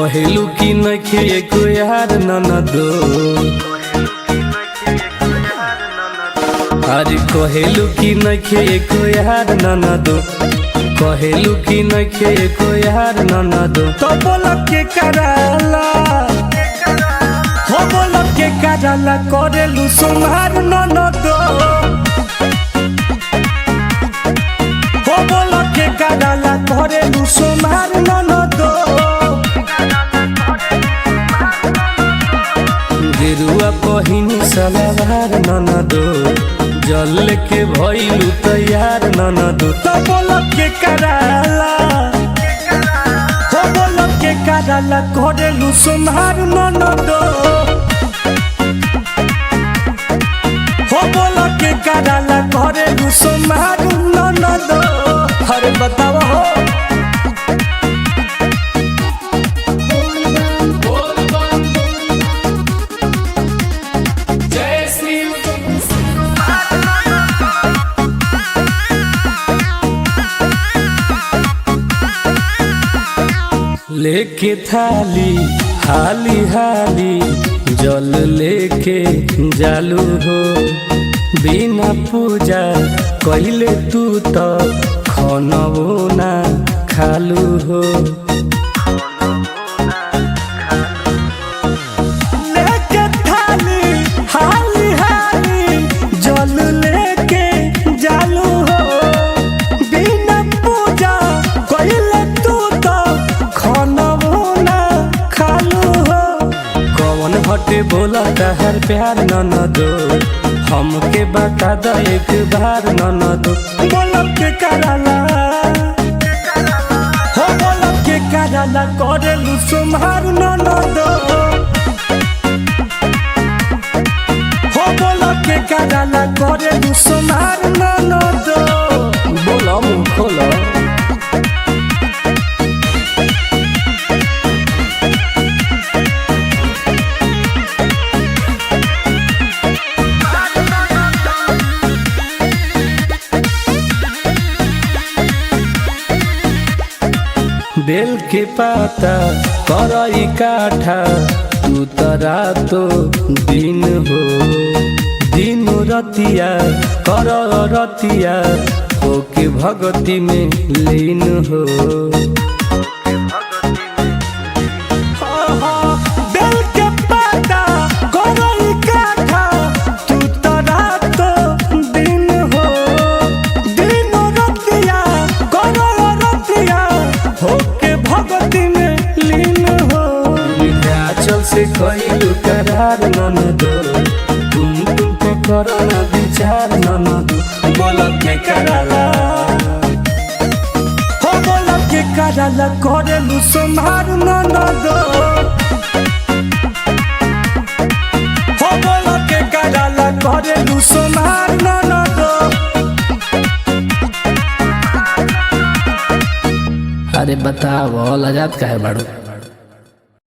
कहेलू कि नखे एको यार ननदो। अरे कहेलू कि नखे एको यार ननदो, कहेलू कि नखे एको यार ननदो। तो बोल के कराला हो, बोल के कराला करेलू सोमार ननदो। हो बोल के कराला करेलू सोमार ननदो। गेरुआ पहिनी सलवार ननदो, जल के भइलू तैयार ननदो। तो बोल के कराला हो, बोल के कराला करेलू सोमार ननदो। हो बोल के कराला करेलू सोमार ननदो। अरे बताओ हो, लेके थाली हाली हाली जल लेके जालू हो। बिना पूजा कइले तू तो खनबो ना खालू हो। लेके थाली हाली हाली जल लेके जालू हो। बिना पूजा कइले तू तो खनबो ना खालू हो। कौन हटे बोला तहर प्यार ननदो, हमके बता दो एक बार ननदो। बोल के कराला हो, बोल के कराला करेलू सोमार ननदो। हो बोल के कराला करेलू सोमार ननदो। बोला मुँह खोला, बेल के पाता करई काठा तू तरा तो दिन हो। दिन रतिया कर रतिया हो के भगती में लीन हो। बेल के पाता करई काठा तू तरा तो दिन हो। दिन रतिया कर रतिया हो भगती में लीन हो। विंध्याचल से कइलू करार ननदो, तुम पे करो ना विचार ननदो। बोल के कराला हो, बोल के कराला करेलू सोमार ननदो। हो बोल के कराला करेलू सोमार ननदो। अरे बताओ लजात काहे बाड़ू।